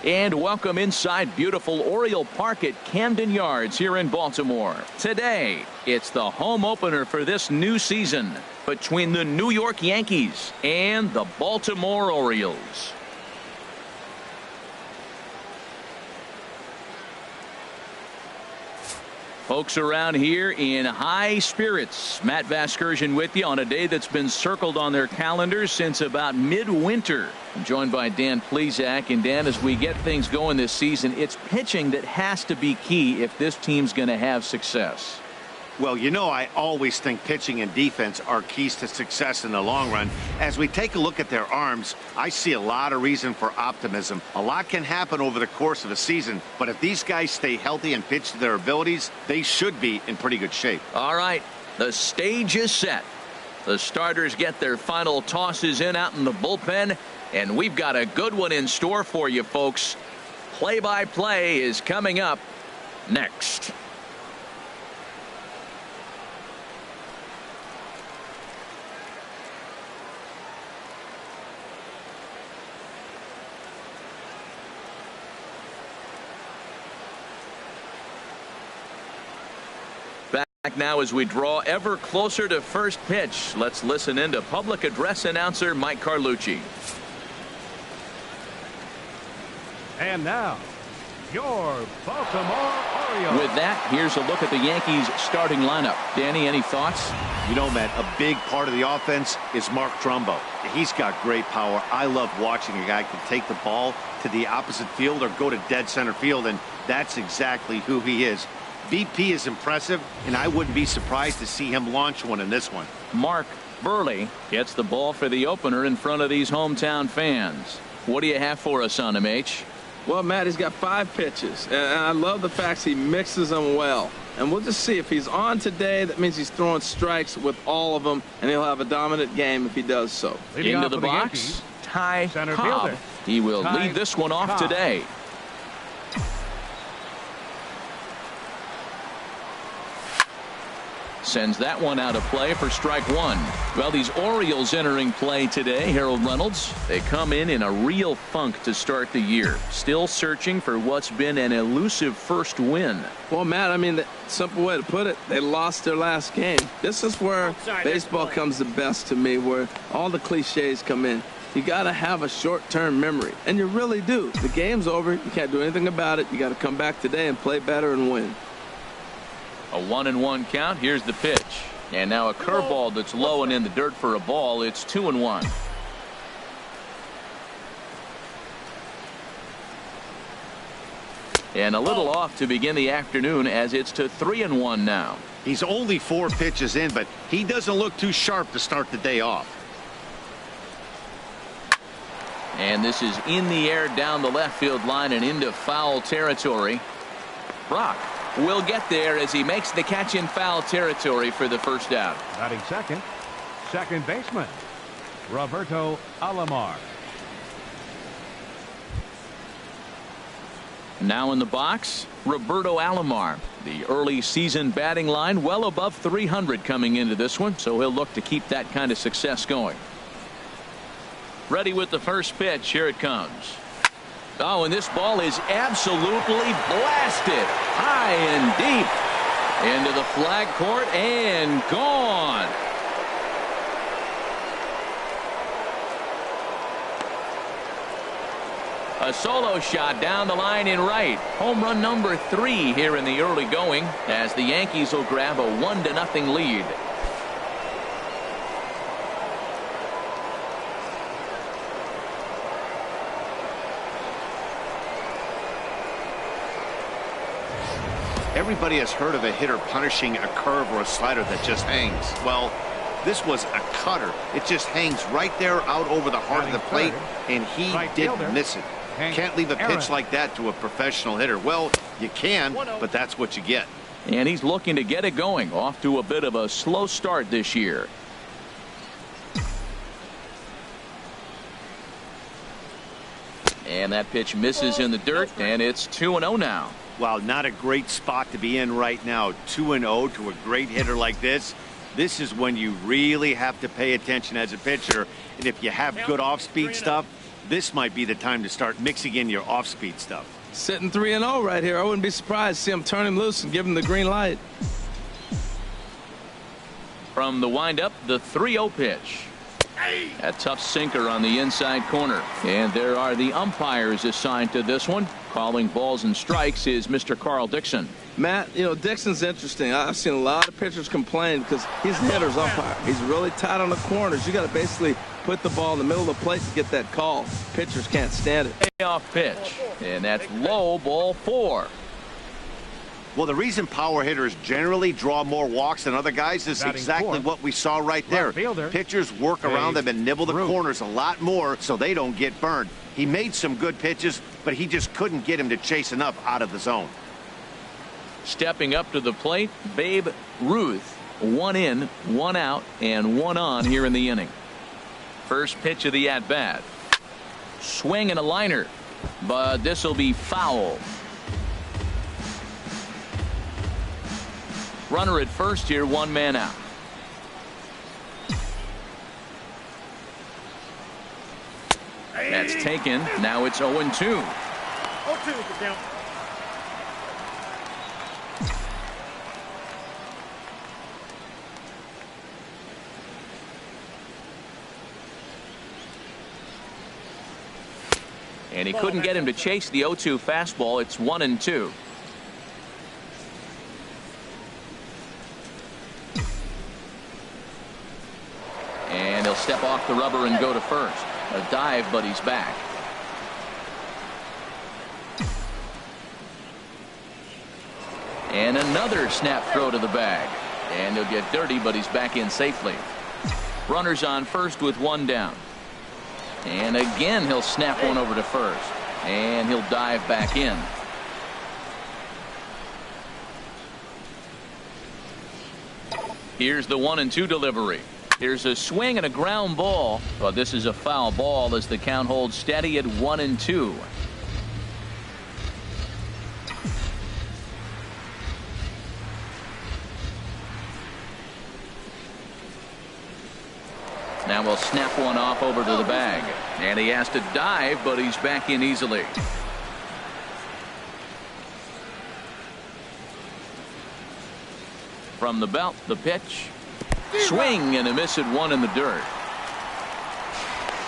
And welcome inside beautiful Oriole Park at Camden Yards here in Baltimore. Today, it's the home opener for this new season between the New York Yankees and the Baltimore Orioles. Folks around here in high spirits. Matt Vasgersian with you on a day that's been circled on their calendars since about midwinter. I'm joined by Dan Plesac. And Dan, as we get things going this season, it's pitching that has to be key if this team's going to have success. Well, you know, I always think pitching and defense are keys to success in the long run. As we take a look at their arms, I see a lot of reason for optimism. A lot can happen over the course of a season, but if these guys stay healthy and pitch to their abilities, they should be in pretty good shape. All right, the stage is set. The starters get their final tosses in out in the bullpen, and we've got a good one in store for you, folks. Play-by-play is coming up next. Back now as we draw ever closer to first pitch. Let's listen in to public address announcer Mike Carlucci. And now, your Baltimore Orioles. With that, here's a look at the Yankees starting lineup. Danny, any thoughts? You know, Matt, a big part of the offense is Mark Trumbo. He's got great power. I love watching a guy can take the ball to the opposite field or go to dead center field, and that's exactly who he is. BP is impressive, and I wouldn't be surprised to see him launch one in this one. Mark Burley gets the ball for the opener in front of these hometown fans. What do you have for us on him, H? Well, Matt, he's got 5 pitches, and I love the fact he mixes them well. And we'll just see if he's on today. That means he's throwing strikes with all of them, and he'll have a dominant game if he does so. Into the box, Ty Cobb. He will lead this one off today. Sends that one out of play for strike one. Well, these Orioles entering play today, Harold Reynolds, they come in a real funk to start the year. Still searching for what's been an elusive first win. Well, Matt, I mean, the simple way to put it, they lost their last game. This is where baseball comes the best to me, where all the cliches come in. You got to have a short-term memory, and you really do. The game's over. You can't do anything about it. You got to come back today and play better and win. A 1-1 count. Here's the pitch. And now a curveball that's low and in the dirt for a ball. It's 2-1. And a little off to begin the afternoon as it's to 3-1 now. He's only 4 pitches in, but he doesn't look too sharp to start the day off. And this is in the air down the left field line and into foul territory. Brock will get there as he makes the catch in foul territory for the first out. Batting second baseman, Roberto Alomar. Now in the box, Roberto Alomar. The early season batting line well above 300 coming into this one, so he'll look to keep that kind of success going. Ready with the first pitch. Here it comes. Oh, and this ball is absolutely blasted high and deep into the flag court and gone. A solo shot down the line in right. Home run number 3 here in the early going as the Yankees will grab a 1-0 lead. Everybody has heard of a hitter punishing a curve or a slider that just hangs. Well, this was a cutter. It just hangs right there out over the heart of the plate, and he didn't miss it. Can't leave a pitch like that to a professional hitter. Well, you can, but that's what you get. And he's looking to get it going. Off to a bit of a slow start this year. And that pitch misses in the dirt, and it's 2-0 now. Wow, not a great spot to be in right now. 2-0 to a great hitter like this. This is when you really have to pay attention as a pitcher. And if you have good off-speed stuff, This might be the time to start mixing in your off-speed stuff. Sitting 3-0 right here. I wouldn't be surprised to see him turn him loose and give him the green light. From the windup, the 3-0 pitch. A tough sinker on the inside corner. And there are the umpires assigned to this one. Calling balls and strikes is Mr. Carl Dixon. Matt, you know, Dixon's interesting. I've seen a lot of pitchers complain because he's the hitter's umpire. He's really tight on the corners. You got to basically put the ball in the middle of the plate to get that call. Pitchers can't stand it. Payoff pitch. And that's low, ball 4. Well, the reason power hitters generally draw more walks than other guys is exactly what we saw right there. Pitchers work around them and nibble the corners a lot more so they don't get burned. He made some good pitches, but he just couldn't get him to chase enough out of the zone. Stepping up to the plate, Babe Ruth. 1 in, 1 out, and 1 on here in the inning. First pitch of the at-bat. Swing and a liner, but this will be foul. Runner at first here, 1 man out. That's taken. Now it's 0-2. 0-2 the count. And he couldn't get him to chase the 0-2 fastball. It's 1-2. And he'll step off the rubber and go to first. A dive, but he's back. And another snap throw to the bag. And he'll get dirty, but he's back in safely. Runners on first with 1 down. And again, he'll snap one over to first. And he'll dive back in. Here's the 1-2 delivery. Here's a swing and a ground ball, but this is a foul ball as the count holds steady at 1-2. Now we'll snap one off over to the bag, and he has to dive, but he's back in easily. From the belt, the pitch. Swing and a miss at 1 in the dirt.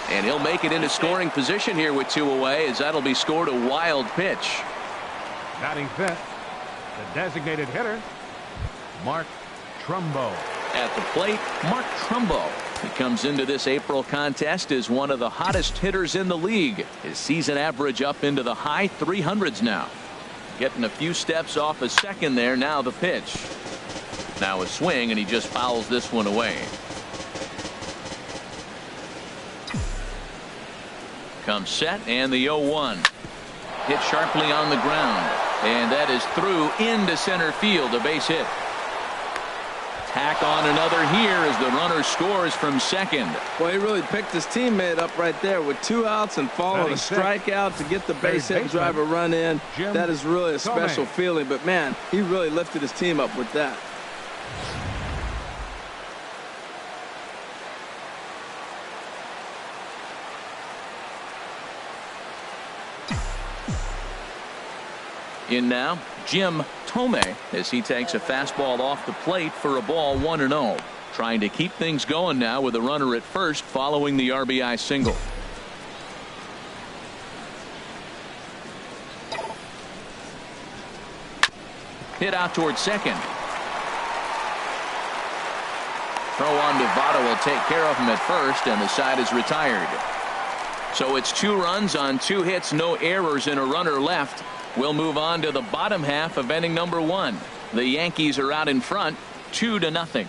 And he'll make it into scoring position here with 2 away, as that'll be scored a wild pitch. Batting fifth, the designated hitter, Mark Trumbo. At the plate, Mark Trumbo. He comes into this April contest as one of the hottest hitters in the league. His season average up into the high 300s now. Getting a few steps off a second there. Now the pitch. Now a swing, and he just fouls this one away. Comes set, and the 0-1. Hit sharply on the ground, and that is through into center field, a base hit. Tack on another here as the runner scores from second. Well, he really picked his teammate up right there with 2 outs and followed a strikeout to get the base hit and drive a run in. That is really a special feeling, but man, he really lifted his team up with that. In now, Jim Thome, as he takes a fastball off the plate for a ball 1-0. Trying to keep things going now with a runner at first following the RBI single. Hit out towards second. Throw on to Votto will take care of him at first, and the side is retired. So it's 2 runs on 2 hits, no errors, and a runner left. We'll move on to the bottom half of inning number 1. The Yankees are out in front, 2-0.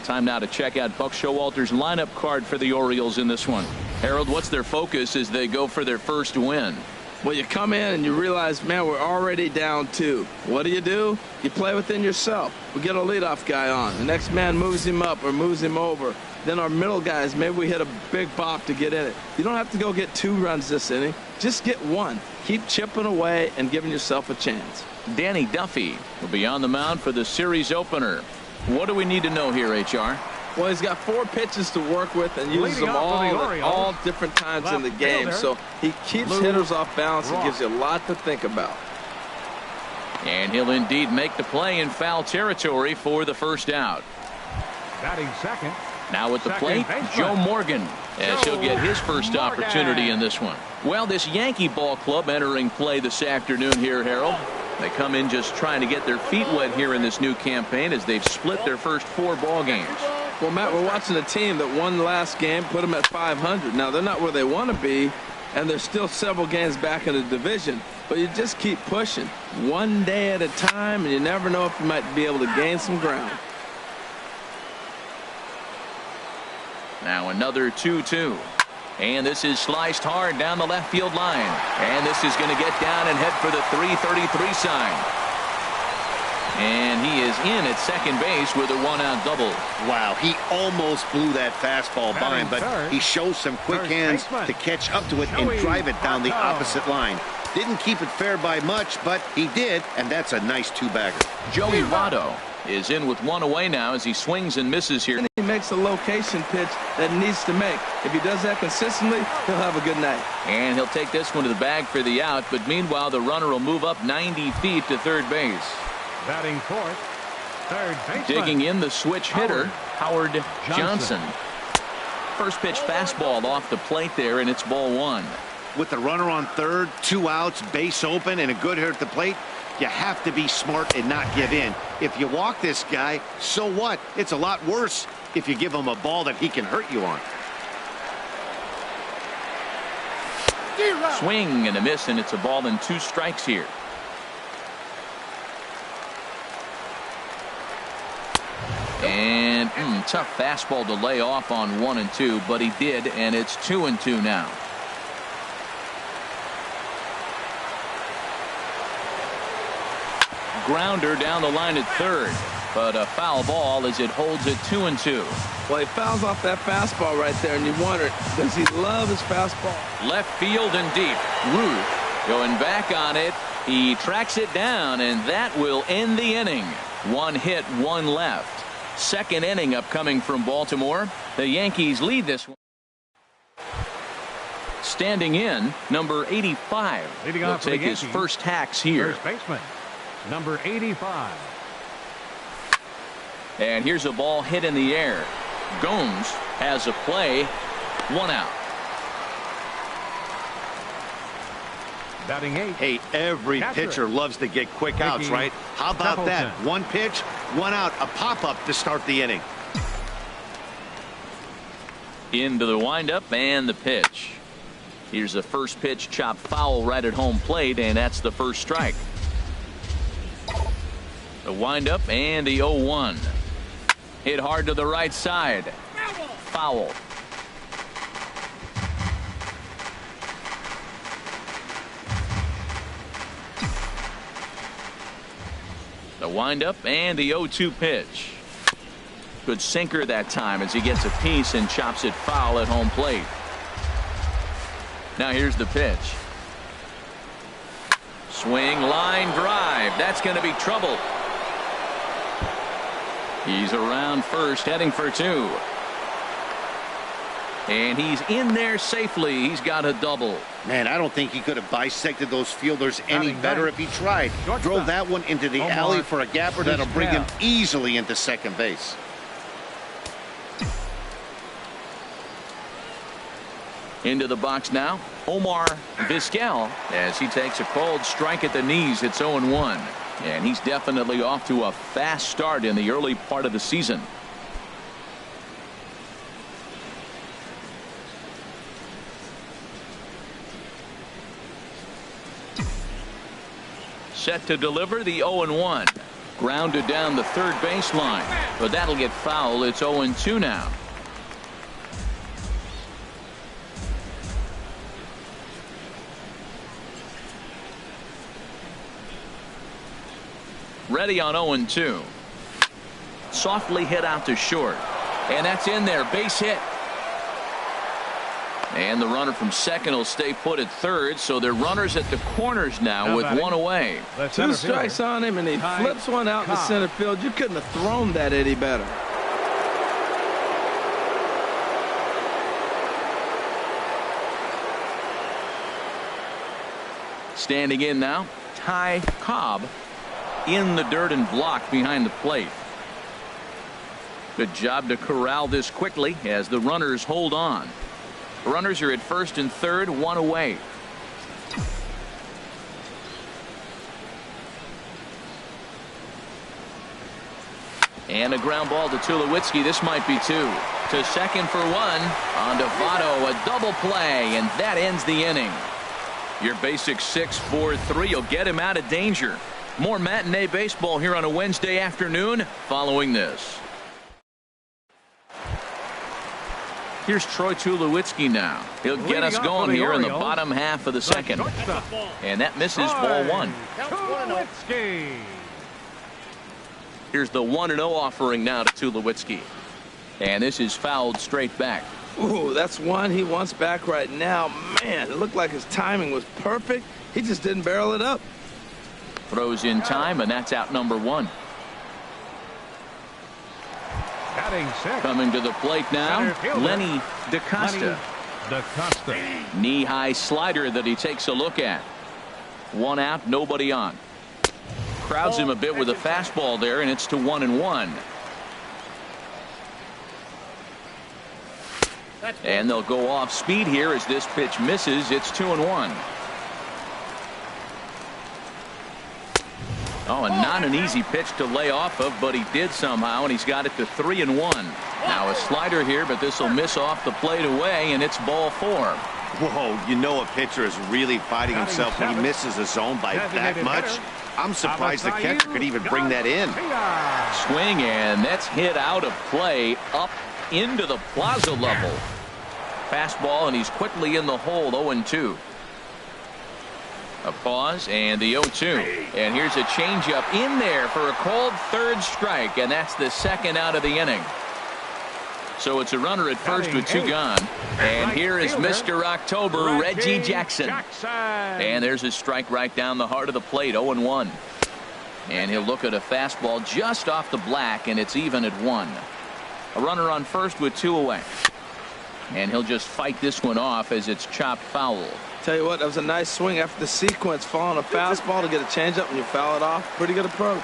Time now to check out Buck Showalter's lineup card for the Orioles in this one. Harold, what's their focus as they go for their first win? Well, you come in and you realize, man, we're already down 2. What do? You play within yourself. We get a leadoff guy on. The next man moves him up or moves him over. Then our middle guys, maybe we hit a big pop to get in it. You don't have to go get 2 runs this inning. Just get 1. Keep chipping away and giving yourself a chance. Danny Duffy will be on the mound for the series opener. What do we need to know here, HR? Well, he's got 4 pitches to work with and uses Leading them off for the all at Orioles, all different times in the left game. fielder, So he keeps Lou hitters off balance and Ross. gives you a lot to think about. And he'll indeed make the play in foul territory for the first out. Batting second. Now at the Second plate, baseman. Joe Morgan, as he'll get his first Morgan. opportunity in this one. Well, this Yankee ball club entering play this afternoon here, Harold. They come in just trying to get their feet wet here in this new campaign as they've split their first 4 ball games. Well, Matt, we're watching a team that won the last game, put them at 500. Now, they're not where they want to be, and they're still several games back in the division. But you just keep pushing one day at a time, and you never know if you might be able to gain some ground. Now another 2-2. And this is sliced hard down the left field line. And this is going to get down and head for the 333 sign. And he is in at second base with a 1-out double. Wow, he almost blew that fastball by him, but third. he shows some quick Third hands baseman. to catch up to it and Joey drive it down the Votto. opposite line. Didn't keep it fair by much, but he did, and that's a nice 2-bagger. Joey Votto is in with 1 away now as he swings and misses here. And he makes a location pitch that he needs to make. If he does that consistently, he'll have a good night. And he'll take this one to the bag for the out, but meanwhile the runner will move up 90 feet to third base. Batting fourth. Third baseman. Digging in the switch hitter, Howard Johnson. First pitch fastball off the plate there, and it's ball 1. With the runner on third, 2 outs, base open, and a good hitter at the plate, you have to be smart and not give in. If you walk this guy, so what? It's a lot worse if you give him a ball that he can hurt you on. Swing and a miss, and it's a ball and 2 strikes here. And tough fastball to lay off on 1 and 2, but he did, and it's 2 and 2 now. Grounder down the line at third, but a foul ball as it holds it 2 and 2. Well, he fouls off that fastball right there, and you wonder, does he love his fastball? Left field and deep. Ruth going back on it. He tracks it down, and that will end the inning. 1 hit, 1 left. Second inning upcoming from Baltimore. The Yankees lead this one. Standing in, number 85. Leading He'll off for the take his Yankees, first hacks here. First baseman. Number 85. And here's a ball hit in the air. Gomes has a play. 1 out. Batting 8. Hey, every Catcher. pitcher loves to get quick outs, Ricky right? How about that? Templeton. 1 pitch, 1 out, a pop-up to start the inning. Into the windup and the pitch. Here's the first pitch chopped foul right at home plate, and that's the first strike. The windup and the 0-1. Hit hard to the right side. Foul. The windup and the 0-2 pitch. Good sinker that time as he gets a piece and chops it foul at home plate. Now here's the pitch. Swing, line drive. That's going to be trouble. He's around first, heading for 2. And he's in there safely. He's got a double. Man, I don't think he could have bisected those fielders any Batting better ninth. if he tried. Shortstop. Drove that one into the Omar alley for a gapper that'll bring him Vizquel. easily into second base. Into the box now, Omar Vizquel, as he takes a cold strike at the knees. It's 0-1. And he's definitely off to a fast start in the early part of the season. Set to deliver the 0-1. Grounded down the third baseline, but that'll get foul. It's 0-2 now. Ready on 0-2. Softly hit out to short. And that's in there. Base hit. And the runner from second will stay put at third. So they're runners at the corners now with 1 away. The 2 center strikes fielder, on him, and he Ty flips one out in the Cobb. center field. You couldn't have thrown that any better. Standing in now, Ty Cobb in the dirt and blocked behind the plate. Good job to corral this quickly as the runners hold on. Runners are at first and third, one away. And a ground ball to Tulowitzki. This might be two. To second for one. On to Votto, a double play, and that ends the inning. Your basic 6-4-3 will get him out of danger. More matinee baseball here on a Wednesday afternoon following this. Here's Troy Tulowitzki now. He'll get us going here in the bottom half of the second. And that misses ball one. Tulowitzki. Here's the 1-0 offering now to Tulowitzki. And this is fouled straight back. Ooh, that's one he wants back right now. Man, it looked like his timing was perfect. He just didn't barrel it up. Throws in time, and that's out number one. Batting six. Coming to the plate now, Lenny DaCosta. Knee-high slider that he takes a look at. One out, nobody on. Crowds him a bit with a fastball there, and it's to 1-1. And they'll go off speed here as this pitch misses. It's 2-1. Oh, and not an easy pitch to lay off of, but he did somehow, and he's got it to 3-1. Now a slider here, but this will miss off the plate away, and it's ball four. Whoa, you know a pitcher is really fighting himself when he misses a zone by that much. I'm surprised the catcher could even bring that in. Swing, and that's hit out of play up into the plaza level. Fastball, and he's quickly in the hole. 0-2. A pause, and the 0-2. And here's a changeup in there for a called third strike, and that's the second out of the inning. So it's a runner at first with two gone. And here is Mr. October, Reggie Jackson. And there's a strike right down the heart of the plate. 0-1. And he'll look at a fastball just off the black, and it's even at 1. A runner on first with two away. And he'll just fight this one off as it's chopped foul. Tell you what, that was a nice swing after the sequence. Following a fastball to get a changeup and you foul it off. Pretty good approach.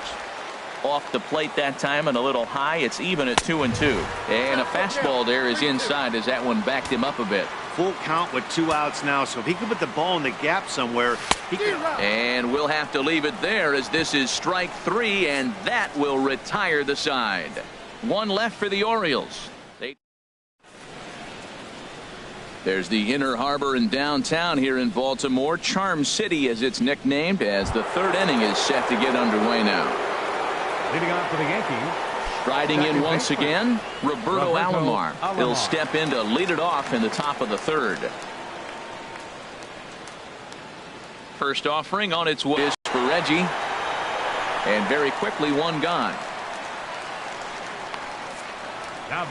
Off the plate that time and a little high. It's even at 2-2. And a fastball there is inside as that one backed him up a bit. Full count with 2 outs now, so if he can put the ball in the gap somewhere, he can. And we'll have to leave it there as this is strike 3, and that will retire the side. One left for the Orioles. There's the Inner Harbor in downtown here in Baltimore. Charm City, as it's nicknamed, as the third inning is set to get underway now. Leading off for the Yankees. Striding in once again, Roberto Alomar. He'll step in to lead it off in the top of the third. First offering on its way for Reggie. And very quickly, one gone.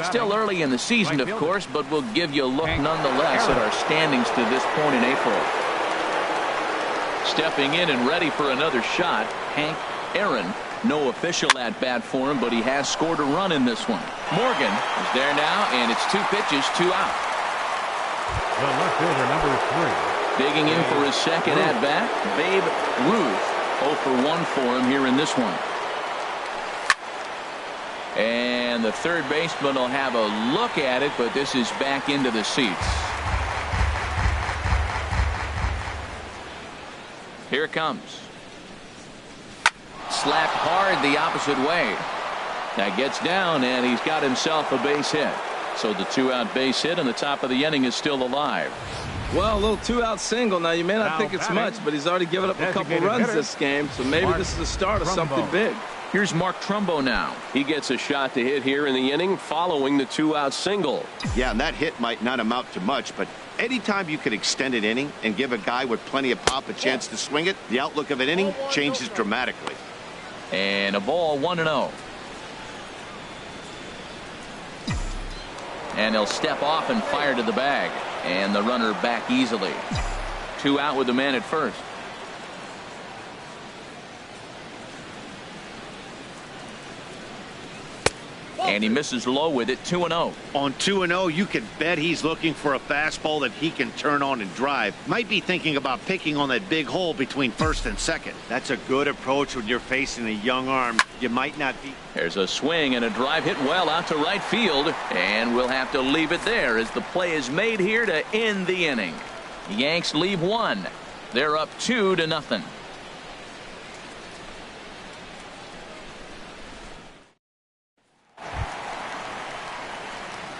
Still early in the season, of course, but we'll give you a look nonetheless at our standings to this point in April. Stepping in and ready for another shot, Hank Aaron. No official at bat for him, but he has scored a run in this one. Morgan is there now, and it's 2 pitches, 2 out. The left fielder, number 3. Digging in for his second at bat, Babe Ruth. 0 for 1 for him here in this one. And the third baseman will have a look at it, but this is back into the seats. Here it comes. Slapped hard the opposite way. That gets down, and he's got himself a base hit. So the 2-out base hit, and the top of the inning is still alive. Well, a little 2-out single. Now, you may not think it's much, but he's already given up a couple runs this game, so maybe this is the start of something big. Here's Mark Trumbo now. He gets a shot to hit here in the inning following the 2-out single. Yeah, and that hit might not amount to much, but anytime you can extend an inning and give a guy with plenty of pop a chance to swing it, the outlook of an inning changes dramatically. And a ball, 1-0. And he'll step off and fire to the bag. And the runner back easily. 2 out with the man at first. And he misses low with it, 2-0. On 2-0, you can bet he's looking for a fastball that he can turn on and drive. Might be thinking about picking on that big hole between first and second. That's a good approach when you're facing a young arm. You might not be. There's a swing and a drive hit well out to right field. And we'll have to leave it there as the play is made here to end the inning. Yanks leave one. They're up 2-0.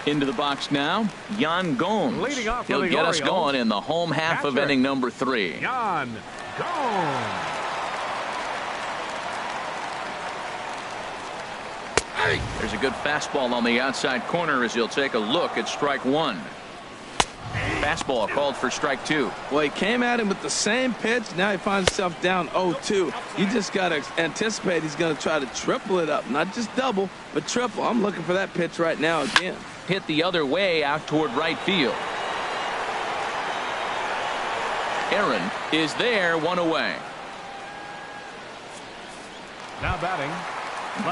Into the box now, Yan Gomes. Leading off for He'll the get us Orioles, going in the home half of catcher, inning number 3. Yan Gomes. There's a good fastball on the outside corner as he'll take a look at strike 1. Fastball called for strike 2. Well, he came at him with the same pitch. Now he finds himself down 0-2. You just got to anticipate he's going to try to triple it up. Not just double, but triple. I'm looking for that pitch right now again. Hit the other way out toward right field. Aaron is there, one away. Now batting.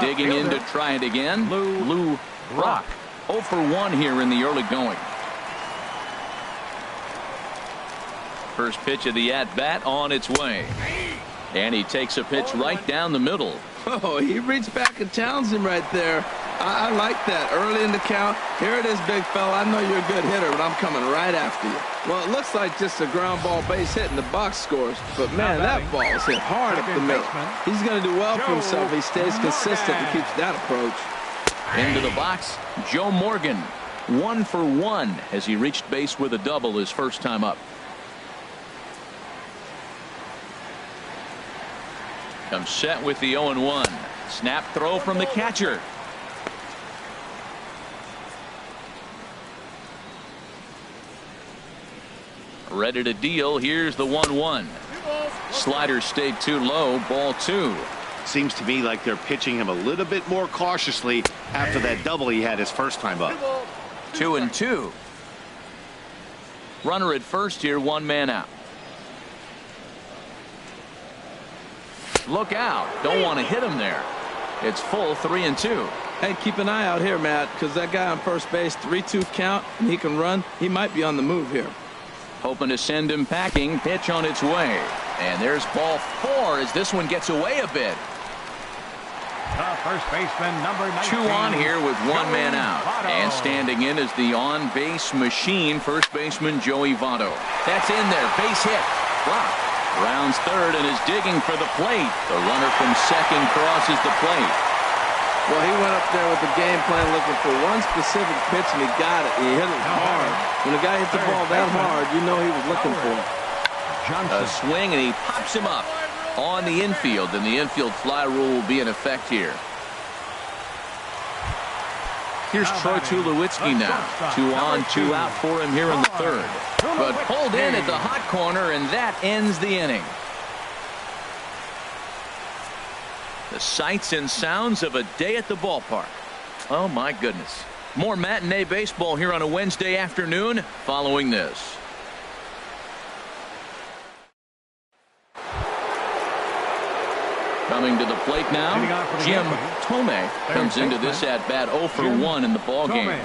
Digging in to try it again. Lou Brock. 0 for 1 here in the early going. First pitch of the at-bat on its way. And he takes a pitch right down the middle. Oh, he reached back and challenged him right there. I like that. Early in the count. Here it is, big fella. I know you're a good hitter, but I'm coming right after you. Well, it looks like just a ground ball base hit in the box scores. But, man, that ball is hit hard up the middle. He's going to do well for himself if he stays consistent and keeps that approach. Into the box, Joe Morgan. 1 for 1 as he reached base with a double his first time up. Comes set with the 0-1. Snap throw from the catcher. Ready to deal. Here's the 1-1. Slider stayed too low. Ball 2. Seems to me like they're pitching him a little bit more cautiously after that double he had his first time up. 2-2. Runner at first here, 1 man out. Look out. Don't want to hit him there. It's full, 3-2. Hey, keep an eye out here, Matt, because that guy on first base, 3-2 count, and he can run. He might be on the move here. Hoping to send him packing. Pitch on its way. And there's ball 4 as this one gets away a bit. The first baseman, number 19. 2 on here with 1 man out. And standing in is the on-base machine, first baseman Joey Votto. That's in there. Base hit. Blocked. Rounds third and is digging for the plate. The runner from second crosses the plate. Well, he went up there with the game plan looking for one specific pitch, and he got it. And he hit it hard. When a guy hits the ball that hard, you know he was looking for it. A swing, and he pops him up on the infield, and the infield fly rule will be in effect here. Here's Troy Tulowitzki now. 2 on, 2 out for him here in the third. But pulled in at the hot corner, and that ends the inning. The sights and sounds of a day at the ballpark. Oh, my goodness. More matinee baseball here on a Wednesday afternoon following this. Coming to the plate now, Jim Thome comes into this at-bat 0 for 1 in the ballgame.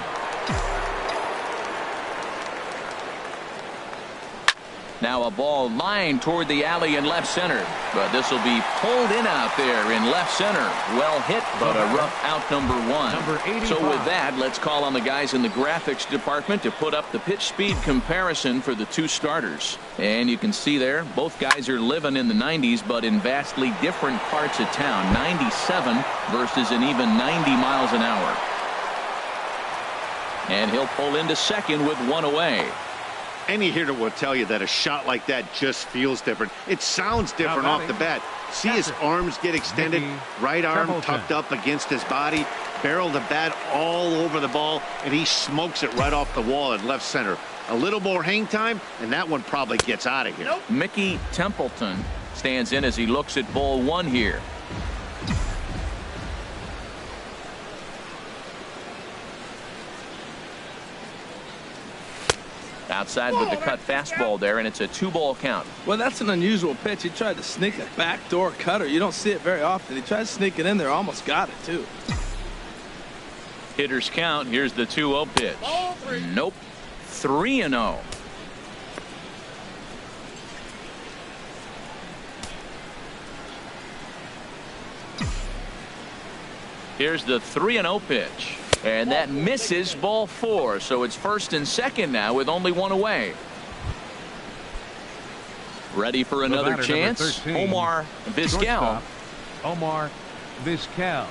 Now a ball lined toward the alley in left center. But this will be pulled in out there in left center. Well hit, but a rough out number 1. So with that, let's call on the guys in the graphics department to put up the pitch speed comparison for the 2 starters. And you can see there, both guys are living in the 90s, but in vastly different parts of town. 97 versus an even 90 miles an hour. And he'll pull into second with 1 away. Any hitter will tell you that a shot like that just feels different. It sounds different off the bat. See his arms get extended, right arm tucked up against his body, barrel the bat all over the ball, and he smokes it right off the wall in left center. A little more hang time, and that one probably gets out of here. Mickey Templeton stands in as he looks at ball 1 here. Outside with the cut fastball there, and it's a 2-ball count. Well, that's an unusual pitch. He tried to sneak a backdoor cutter. You don't see it very often. He tried to sneak it in there, almost got it, too. Hitters count. Here's the 2-0 pitch. Nope. 3-0. Here's the 3-0 pitch. And that misses, ball 4. So it's first and second now with only one away. Ready for another chance. Omar Vizquel. Omar Vizquel.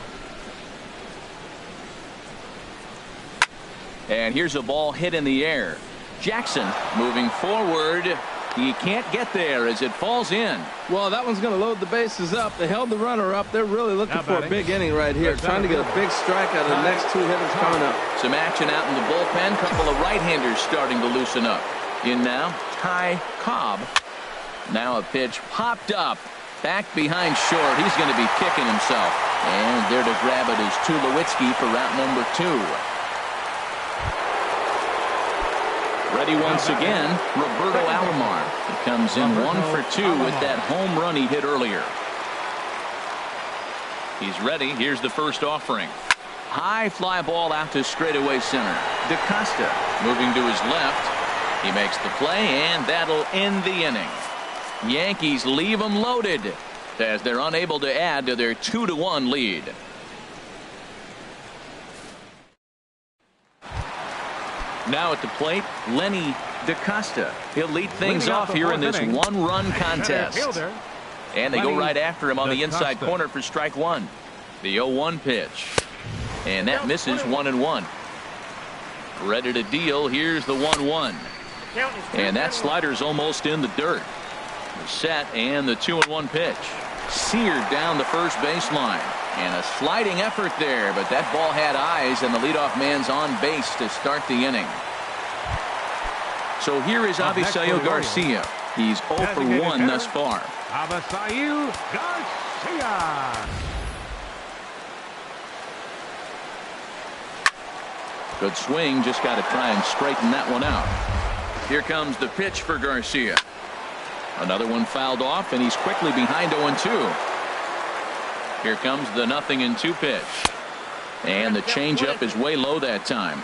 And here's a ball hit in the air. Jackson moving forward. He can't get there as it falls in. Well, that one's going to load the bases up. They held the runner up. They're really looking for a big inning right here, trying to get a big strike out of the next 2 hitters coming up. Some action out in the bullpen. Couple of right-handers starting to loosen up. In now, Ty Cobb. Now a pitch popped up. Back behind short. He's going to be kicking himself. And there to grab it is Tulowitzki for route number 2. Ready once again, Roberto Alomar. He comes in 1 for 2 with that home run he hit earlier. He's ready. Here's the first offering. High fly ball out to straightaway center. DaCosta moving to his left. He makes the play, and that'll end the inning. Yankees leave them loaded as they're unable to add to their 2-1 lead. Now at the plate, Lenny DaCosta. He'll lead things off here in this one-run contest. And they go right after him on the inside corner for strike 1. The 0-1 pitch. And that misses 1-1. Ready to deal. Here's the 1-1. And that slider's almost in the dirt. The set and the 2-1 pitch. Seared down the first baseline. And a sliding effort there, but that ball had eyes, and the leadoff man's on base to start the inning. So here is Avisail Garcia. He's 0 for 1 thus far. Avisail Garcia. Good swing, just got to try and straighten that one out. Here comes the pitch for Garcia. Another one fouled off, and he's quickly behind 0-2. Here comes the 0-2 pitch. And the changeup is way low that time.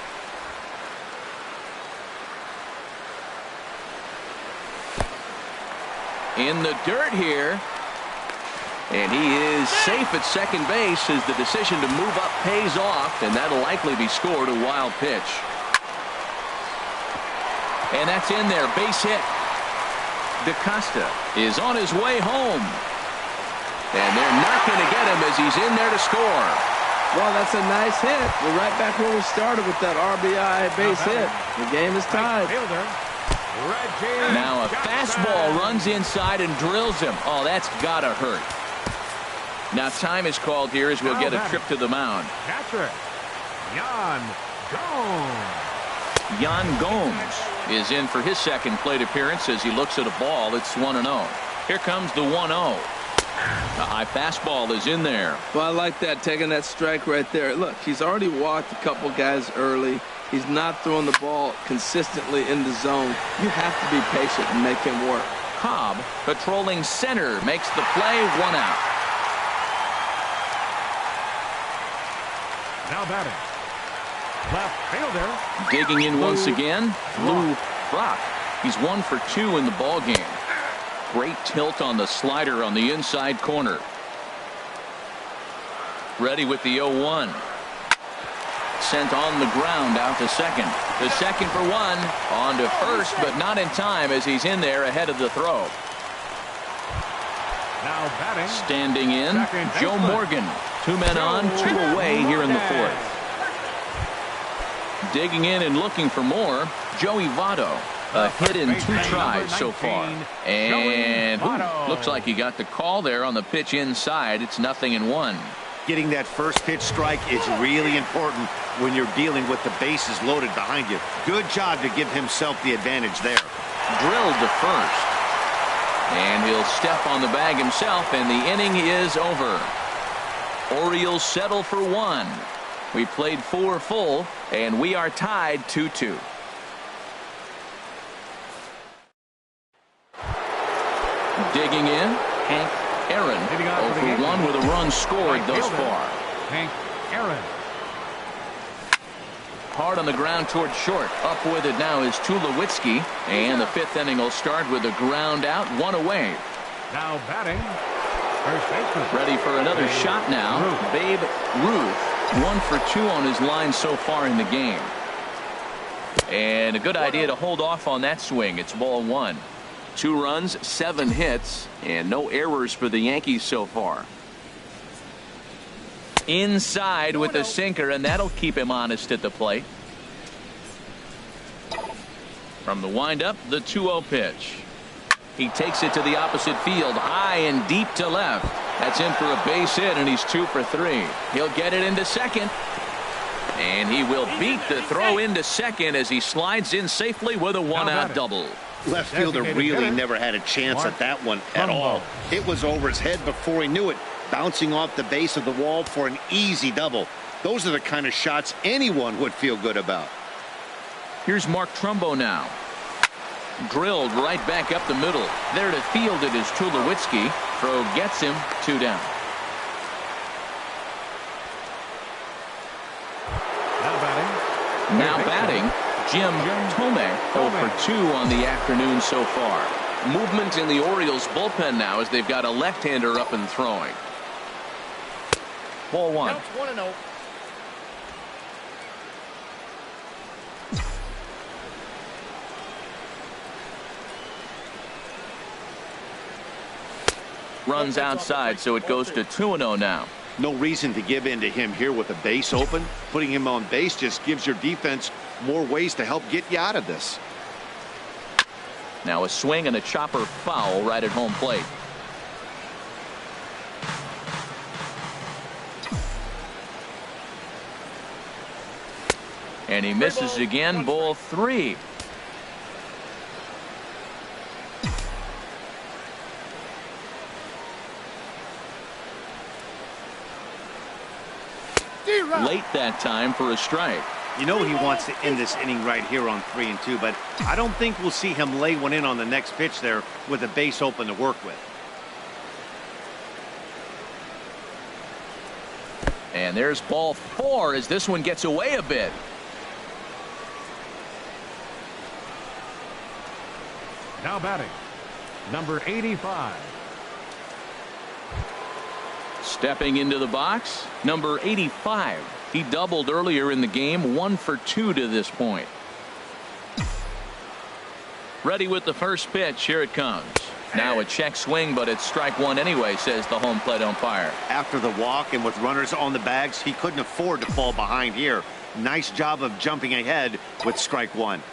In the dirt here. And he is safe at second base as the decision to move up pays off, and that'll likely be scored. A wild pitch. And that's in there. Base hit. DaCosta is on his way home. And they're not going to get him as he's in there to score. Well, that's a nice hit. We're right back where we started with that RBI base hit. The game is tied. Now a fastball runs inside and drills him. Oh, that's got to hurt. Now time is called here as we'll get a trip to the mound. Catcher, Yan Gomes. Yan Gomes is in for his second plate appearance as he looks at a ball. It's 1-0. Here comes the 1-0. The high fastball is in there. Well, I like that, taking that strike right there. Look, he's already walked a couple guys early. He's not throwing the ball consistently in the zone. You have to be patient and make him work. Cobb patrolling center makes the play. 1 out. Now batting. Left fielder. Digging in once again, Lou Brock. He's 1 for 2 in the ball game. Great tilt on the slider on the inside corner. Ready with the 0-1. Sent on the ground out to second. The second for 1. On to first, but not in time as he's in there ahead of the throw. Now batting. Standing in, Joe Morgan. 2 men on, 2 away here in the 4th. Digging in and looking for more, Joey Votto. A hit in 2 tries so far. And looks like he got the call there on the pitch inside. It's 0-1. Getting that first pitch strike is really important when you're dealing with the bases loaded behind you. Good job to give himself the advantage there. Drilled to first. And he'll step on the bag himself, and the inning is over. Orioles settle for 1. We played 4 full, and we are tied 2-2. Digging in, Hank Aaron. 0 for 1 with a run scored thus far. Hank Aaron. hard on the ground towards short. Up with it now is Tulowitzki, and the 5th inning will start with a ground out, 1 away. Now batting, first baseman. Ready for another shot now. Babe Ruth, 1 for 2 on his line so far in the game. And a good idea to hold off on that swing. It's ball 1. 2 runs, 7 hits, and no errors for the Yankees so far. Inside with the sinker, and that'll keep him honest at the plate. From the windup, the 2-0 pitch. He takes it to the opposite field, high and deep to left. That's in for a base hit, and he's 2 for 3. He'll get it into second. And he will beat the throw into second as he slides in safely with a 1-out double. Left fielder really never had a chance at that one at all. It was over his head before he knew it, bouncing off the base of the wall for an easy double. Those are the kind of shots anyone would feel good about. Here's Mark Trumbo now. Drilled right back up the middle. There to field it is Tulowitzki. Throw gets him, 2 down. Now batting, Jim Thome, 0 for 2 on the afternoon so far. Movement in the Orioles bullpen now as they've got a left-hander up and throwing. Ball 1. Counts 1-0. Runs outside, so it goes to 2-0 now. No reason to give in to him here with the base open. Putting him on base just gives your defense more ways to help get you out of this. Now a swing and a chopper foul right at home plate. And he misses again, ball 3. Late that time for a strike. You know he wants to end this inning right here on 3-2, but I don't think we'll see him lay one in on the next pitch there with a base open to work with. And there's ball 4 as this one gets away a bit. Now batting, number 85. Stepping into the box, number 85. He doubled earlier in the game, 1 for 2 to this point. Ready with the first pitch. Here it comes. Now a check swing, but it's strike 1 anyway, says the home plate umpire. After the walk and with runners on the bags, he couldn't afford to fall behind here. Nice job of jumping ahead with strike 1.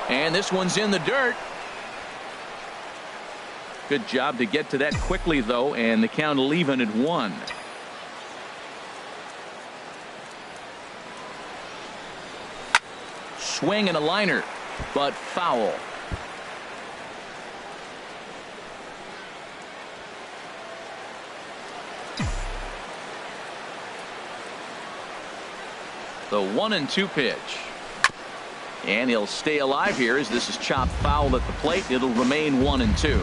And this one's in the dirt. Good job to get to that quickly, though, and the count even at 1. Swing and a liner, but foul. The 1-2 pitch. And he'll stay alive here as this is chopped foul at the plate. It'll remain 1-2.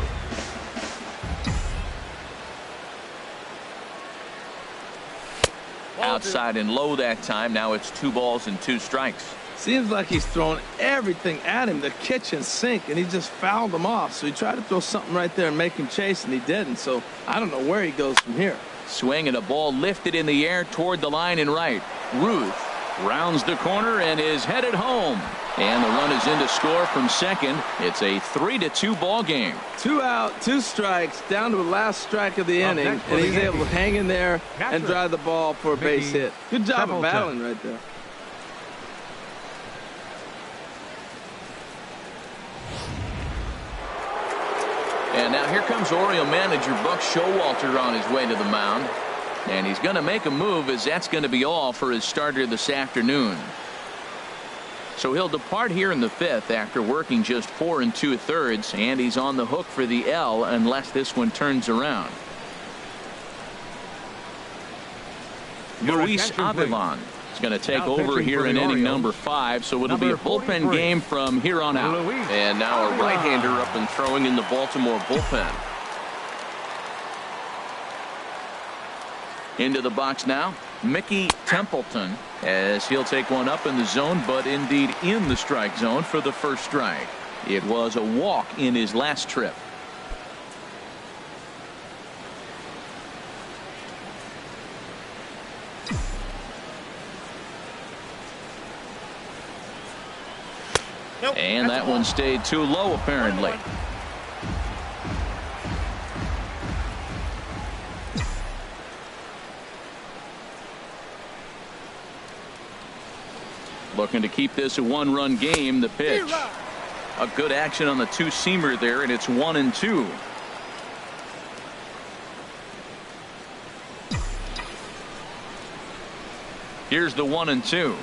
Outside and low that time. Now it's 2 balls and 2 strikes. Seems like he's throwing everything at him, the kitchen sink, and he just fouled him off. So he tried to throw something right there and make him chase, and he didn't. So I don't know where he goes from here. Swing and a ball lifted in the air toward the line and right. Ruth rounds the corner and is headed home. And the run is in to score from second. It's a 3-2 ball game. 2 out, 2 strikes, down to the last strike of the inning, and he's able to hang in there and drive the ball for a base hit. Good job of battling right there. And now here comes Oriole manager Buck Showalter on his way to the mound. And he's going to make a move, as that's going to be all for his starter this afternoon. So he'll depart here in the 5th after working just 4 2/3, and he's on the hook for the L unless this one turns around. Luis Avilan is going to take over here in inning number 5, so it'll be a bullpen game from here on out. And now a right-hander up and throwing in the Baltimore bullpen. Into the box now, Mickey Templeton, as he'll take one up in the zone, but indeed in the strike zone for the first strike. It was a walk in his last trip. Nope, And that one stayed too low, apparently. Looking to keep this a one-run game. The pitch. A good action on the two-seamer there, and it's 1-2. Here's the 1-2.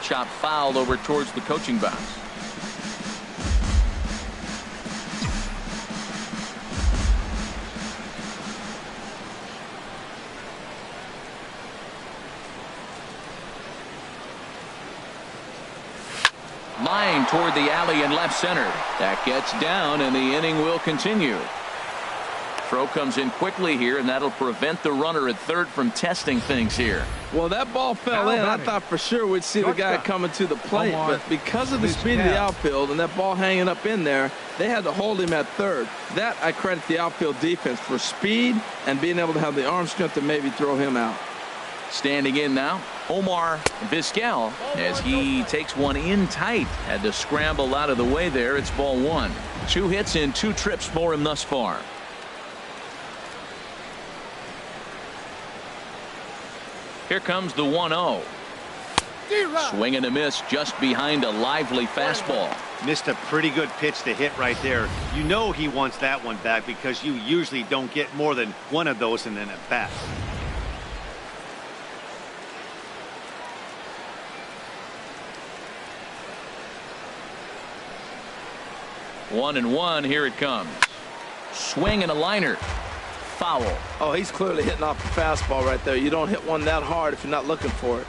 Chop fouled over towards the coaching box. Line toward the alley in left center. That gets down, and the inning will continue. Throw comes in quickly here, and that'll prevent the runner at third from testing things here. Well, that ball fell in. I thought for sure we'd see the guy coming to the plate, but because of the speed of the outfield and that ball hanging up in there, they had to hold him at third. That I credit the outfield defense for speed and being able to have the arm strength to maybe throw him out. Standing in now, Omar Vizquel, as he takes one in tight. Had to scramble out of the way there. It's ball one. 2 hits in 2 trips for him thus far. Here comes the 1-0. Swing and a miss just behind a lively fastball. Missed a pretty good pitch to hit right there. You know he wants that one back because you usually don't get more than one of those in an at-bat. 1-1. Here it comes. Swing and a liner. Foul. Oh, he's clearly hitting off the fastball right there. You don't hit one that hard if you're not looking for it.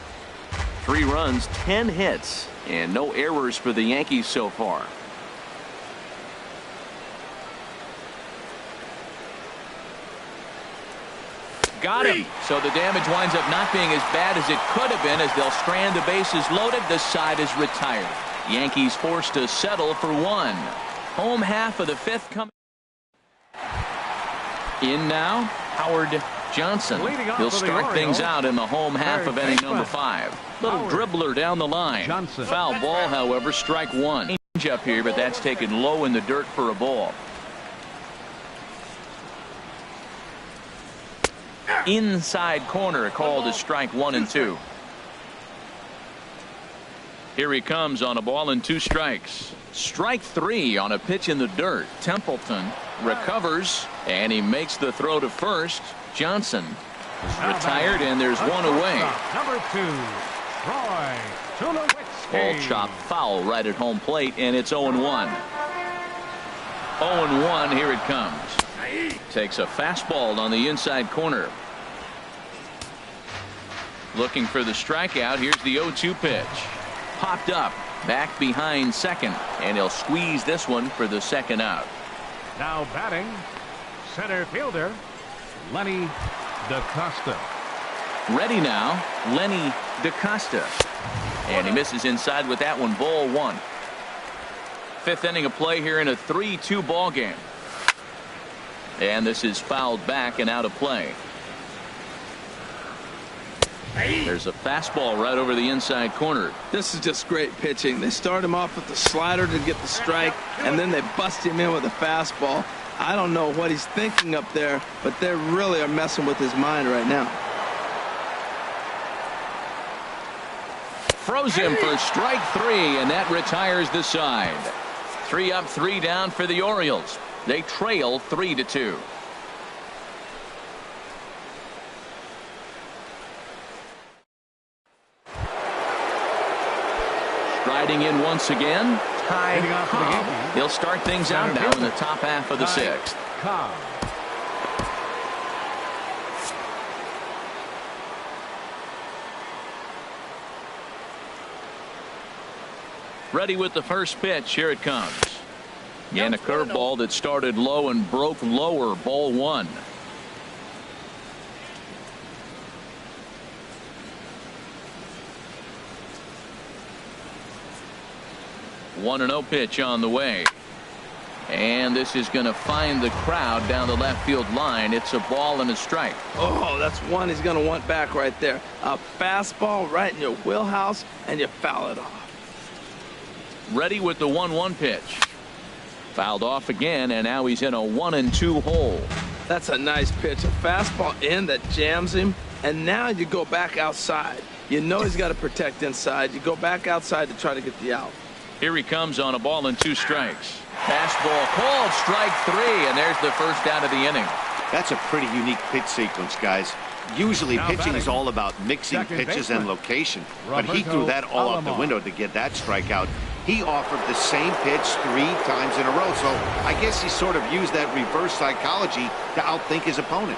3 runs, 10 hits, and no errors for the Yankees so far. Got him. So the damage winds up not being as bad as it could have been, as they'll strand the bases loaded. This side is retired. Yankees forced to settle for 1. Home half of the 5th coming. In now, Howard Johnson. He'll start things out in the home half of inning number 5. Little dribbler down the line. Foul ball, however, strike 1. Change up here, but that's taken low in the dirt for a ball. Inside corner, called as strike 1 and 2. Here he comes on a ball and 2 strikes. Strike 3 on a pitch in the dirt. Templeton recovers, and he makes the throw to first. Johnson is retired, and there's one away. Number 2, Troy Tulowitzki. Ball chopped foul right at home plate, and it's 0-1. 0-1. Here it comes. Takes a fastball on the inside corner. Looking for the strikeout. Here's the 0-2 pitch. Popped up, back behind second, and he'll squeeze this one for the second out. Now batting, center fielder, Lenny DaCosta. Ready now, Lenny DaCosta. And he misses inside with that one, ball 1. 5th inning of play here in a 3-2 ball game. And this is fouled back and out of play. There's a fastball right over the inside corner. This is just great pitching. They start him off with the slider to get the strike, and then they bust him in with a fastball. I don't know what he's thinking up there, but they really are messing with his mind right now. Throws him for strike 3, and that retires the side. 3 up, 3 down for the Orioles. They trail 3-2. Striding in once again, Ty Cobb. He'll start things out now in the top half of the 6th. Ready with the first pitch. Here it comes. And a curveball that started low and broke lower. Ball 1. 1-0 pitch on the way. And this is going to find the crowd down the left field line. It's a ball and a strike. Oh, that's one he's going to want back right there. A fastball right in your wheelhouse, and you foul it off. Ready with the 1-1 pitch. Fouled off again, and now he's in a 1-2 hole. That's a nice pitch. A fastball in that jams him, and now you go back outside. You know he's got to protect inside. You go back outside to try to get the out. Here he comes on a ball and 2 strikes. Fastball called, strike 3, and there's the first out of the inning. That's a pretty unique pitch sequence, guys. Usually pitching is all about mixing pitches and location, but he threw that all out the window to get that strikeout. He offered the same pitch 3 times in a row, so I guess he sort of used that reverse psychology to outthink his opponent.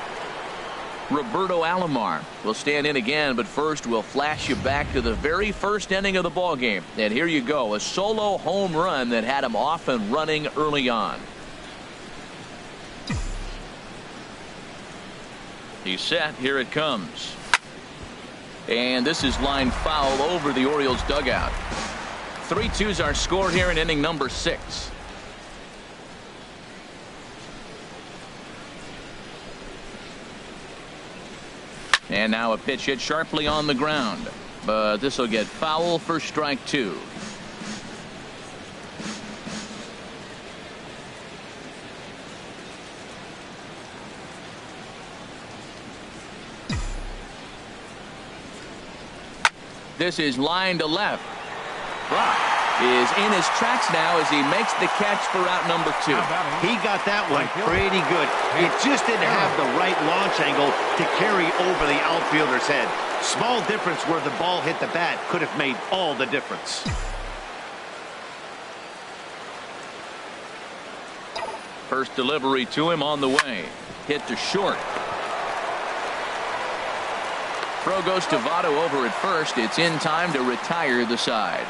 Roberto Alomar will stand in again, but first we'll flash you back to the very first inning of the ball game. And here you go, a solo home run that had him off and running early on. He's set. Here it comes. And this is line foul over the Orioles dugout. 3-2's our score here in inning number 6. And now a pitch hit sharply on the ground. But this will get foul for strike 2. This is line to left. Brock is in his tracks now as he makes the catch for out number 2. He got that one pretty good. It just didn't have the right launch angle to carry over the outfielder's head. Small difference where the ball hit the bat could have made all the difference. First delivery to him on the way. Hit to short. Throw goes to Votto over at first. It's in time to retire the side.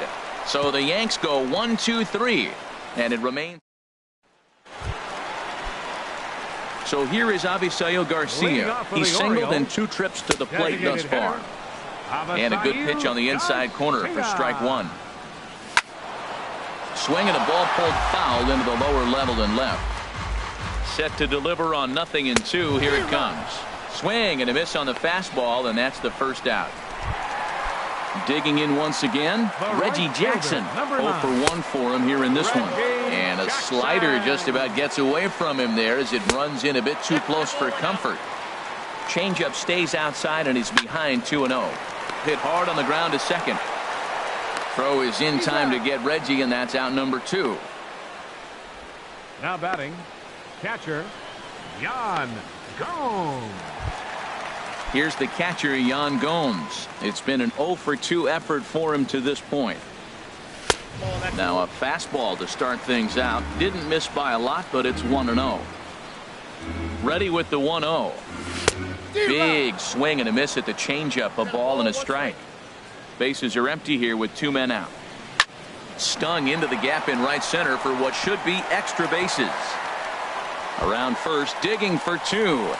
So the Yanks go 1-2-3, and it remains. So here is Avisail Garcia. He's singled in 2 trips to the plate thus far. And a good pitch on the inside corner for strike 1. Swing and a ball pulled foul into the lower level and left. Set to deliver on 0-2. Here it comes. Swing and a miss on the fastball, and that's the first out. Digging in once again, Reggie Jackson. 0 for 1 for him here in this one. And a slider just about gets away from him there as it runs in a bit too close for comfort. Changeup stays outside, and he's behind 2-0. Hit hard on the ground to second. Throw is in time to get Reggie, and that's out number 2. Now batting, catcher, Yan Gomes. Here's the catcher, Yan Gomes. It's been an 0 for 2 effort for him to this point. Now a fastball to start things out. Didn't miss by a lot, but it's 1-0. Ready with the 1-0. Big swing and a miss at the changeup. A ball and a strike. Bases are empty here with 2 men out. Stung into the gap in right center for what should be extra bases. Around first, digging for 2.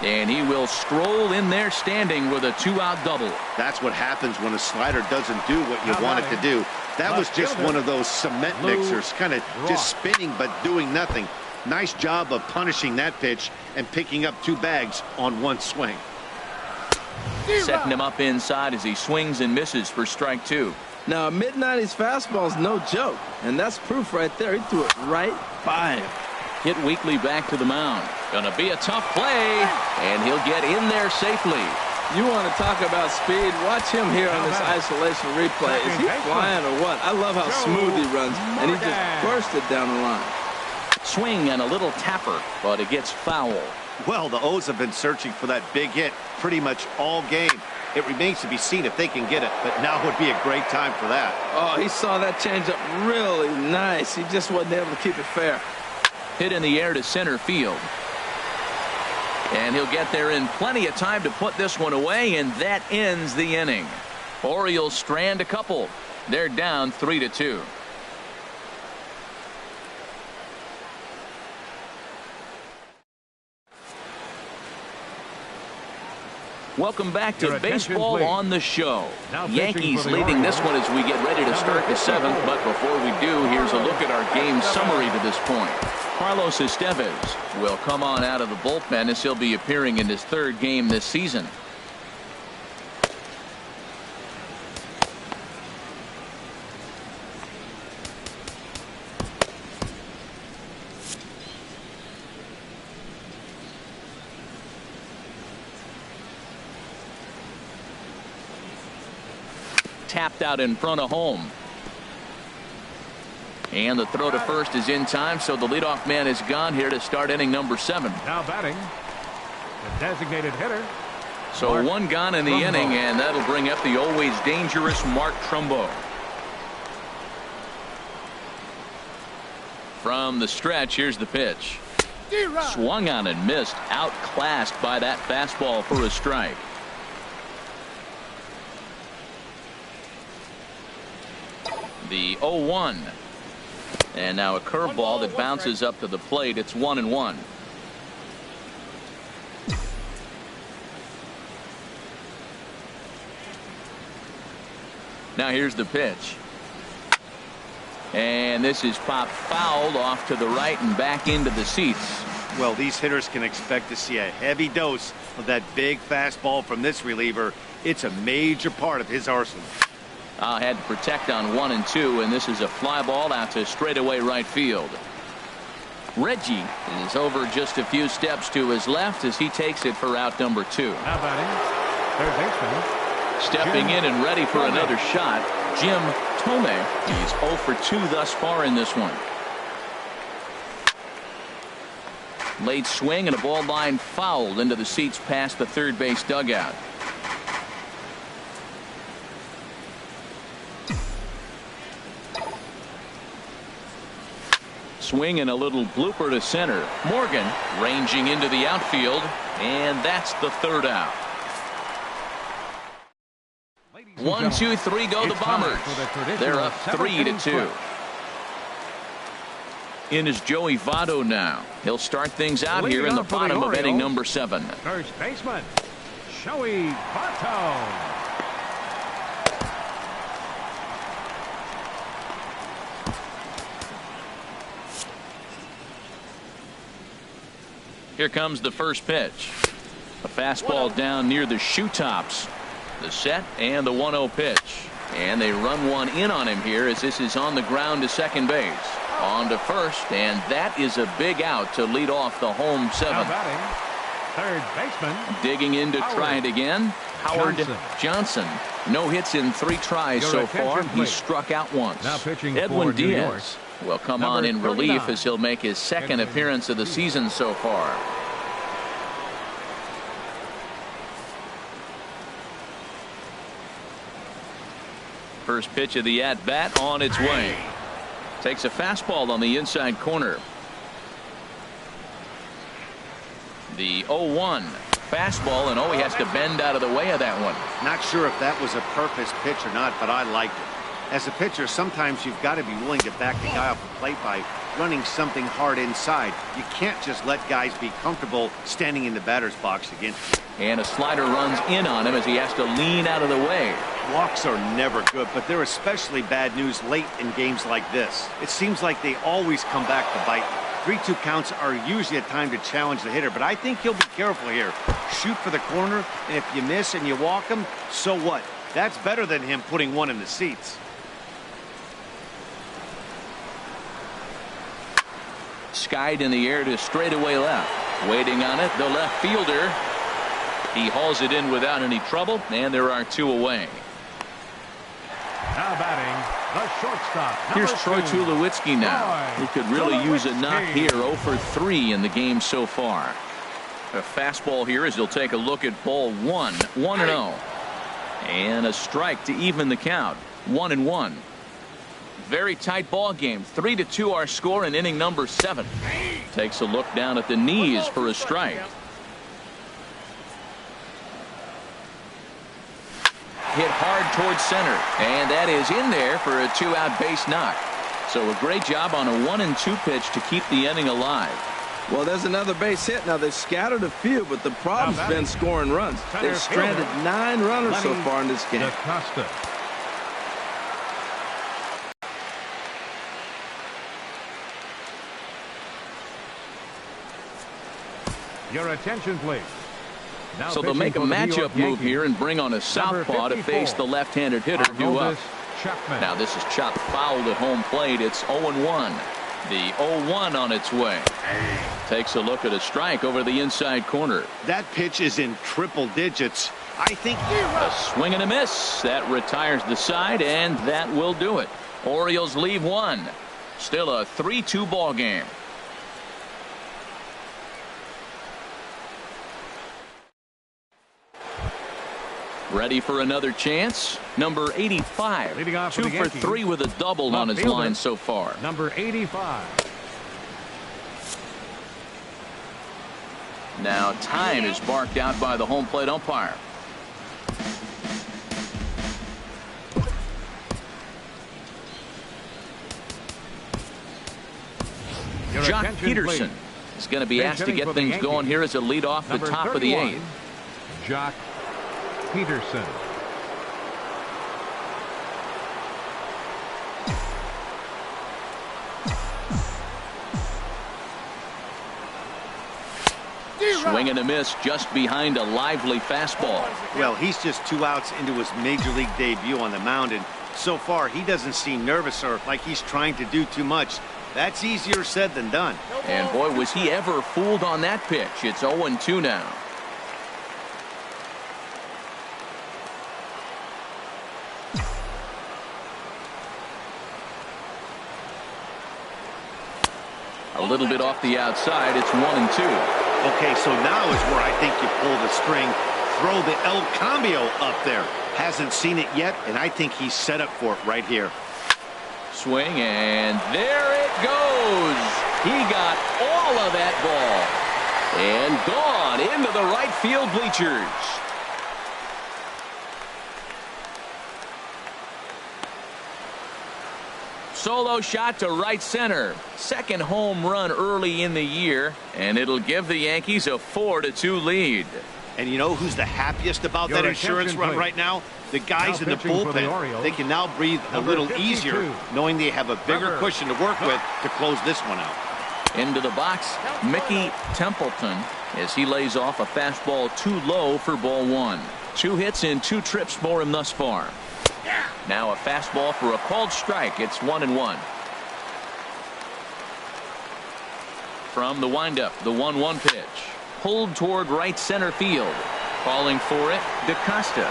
And he will stroll in there standing with a 2-out double. That's what happens when a slider doesn't do what you want it to do. That was just one of those cement mixers, kind of just spinning but doing nothing. Nice job of punishing that pitch and picking up 2 bags on 1 swing. Setting him up inside as he swings and misses for strike 2. Now, a mid-90s fastball is no joke, and that's proof right there. He threw it right by him. Hit weakly back to the mound. Gonna be a tough play, and he'll get in there safely. You want to talk about speed? Watch him here on this isolation replay. Is he flying or what? I love how smooth he runs, and he just bursted down the line. Swing and a little tapper, but it gets foul. Well, the O's have been searching for that big hit pretty much all game. It remains to be seen if they can get it, but now would be a great time for that. Oh, he saw that changeup really nice. He just wasn't able to keep it fair. Hit in the air to center field. And he'll get there in plenty of time to put this one away, and that ends the inning. Orioles strand a couple. They're down 3-2. Welcome back Your to attention, Baseball please. on the Show. Now pitching Yankees for the leading this one Orioles. as we get ready to start the seventh. But before we do, here's a look at our game summary to this point. Carlos Estevez will come on out of the bullpen as he'll be appearing in his third game this season. Tapped out in front of home. And the throw to first is in time, so the leadoff man is gone here to start inning number 7. Now batting, the designated hitter. So Mark one gone in the Trumbo. inning, and that'll bring up the always dangerous Mark Trumbo. From the stretch, here's the pitch. Swung on and missed, outclassed by that fastball for a strike. The 0-1. And now a curveball that bounces up to the plate. It's 1-1. Now here's the pitch. And this is popped fouled off to the right and back into the seats. Well, these hitters can expect to see a heavy dose of that big fastball from this reliever. It's a major part of his arsenal. Had to protect on 1 and 2, and this is a fly ball out to straightaway right field. Reggie is over just a few steps to his left as he takes it for out number 2. Now batting, third baseman. Stepping in and ready for another shot, Jim Thome. He's 0 for 2 thus far in this one. Late swing and a ball line fouled into the seats past the third base dugout. Swing and a little blooper to center. Morgan ranging into the outfield, and that's the third out. 1, 2, 3 go the Bombers. They're up 3-2. In is Joey Votto now. He'll start things out here in the bottom of inning number 7. First baseman, Joey Votto. Here comes the first pitch. A fastball down near the shoe tops. The set and the 1-0 pitch. And they run one in on him here as this is on the ground to second base. On to first, and that is a big out to lead off the home 7th. Now batting, third baseman. Digging in to try it again. Howard Johnson. No hits in 3 tries Your so far. attention, He's please. struck out once. Now pitching Edwin for New York. Diaz will come Number on in relief 39. as he'll make his second appearance of the season so far. First pitch of the at-bat on its way. Takes a fastball on the inside corner. The 0-1 fastball, and he has to bend out of the way of that one. Not sure if that was a purpose pitch or not, but I liked it. As a pitcher, sometimes you've got to be willing to back the guy off the plate by running something hard inside. You can't just let guys be comfortable standing in the batter's box against you. And a slider runs in on him as he has to lean out of the way. Walks are never good, but they're especially bad news late in games like this. It seems like they always come back to bite. 3-2 counts are usually a time to challenge the hitter, but I think he'll be careful here. Shoot for the corner, and if you miss and you walk him, so what? That's better than him putting one in the seats. Skied in the air to straightaway left. Waiting on it, the left fielder. He hauls it in without any trouble, and there are 2 away. Now batting, the shortstop. Here's number Troy 2. Tulowitzki now. He could really use a knock here. 0 for 3 in the game so far. A fastball here as he'll take a look at ball 1. 1-0. And a strike to even the count. 1-1. Very tight ball game. 3-2 our score in inning number 7. Takes a look down at the knees for a strike. Hit hard towards center, and that is in there for a 2-out base knock. So a great job on a 1-2 pitch to keep the inning alive. Well, there's another base hit. Now, they've scattered a few, but the problem's been scoring runs. They've stranded 9 runners so far in this game. DaCosta. Your attention, please. Now So they'll make a matchup move here and bring on a southpaw to face the left-handed hitter due up. Now this is chopped foul at home plate. It's 0-1. The 0-1 on its way. Takes a look at a strike over the inside corner. That pitch is in triple digits. I think a swing and a miss. That retires the side, and that will do it. Orioles leave one. Still a 3-2 ball game. Ready for another chance? Number 85. 2 for 3 with a double on his line so far. Number 85. Now time is marked out by the home plate umpire. Jock Peterson is going to be asked to get things going here as a lead off the top of the 8th. Jock Peterson. Swing and a miss just behind a lively fastball. Well, he's just 2 outs into his major league debut on the mound, and so far he doesn't seem nervous or like he's trying to do too much. That's easier said than done. And boy, was he ever fooled on that pitch. It's 0-2 now. A little bit off the outside. It's 1-2. Okay, so now is where I think you pull the string. Throw the El Cambio up there. Hasn't seen it yet, and I think he's set up for it right here. Swing, and there it goes. He got all of that ball. And gone into the right field bleachers. Solo shot to right center. Second home run early in the year, and it'll give the Yankees a 4-2 lead. And you know who's the happiest about that insurance run right now? The guys in the bullpen. They can now breathe a little easier, knowing they have a bigger cushion to work with to close this one out. Into the box, Mickey Templeton, as he lays off a fastball too low for ball 1. 2 hits and 2 trips for him thus far. Now a fastball for a called strike. It's 1-1. From the windup, the 1-1 pitch. Pulled toward right center field. Calling for it, DaCosta.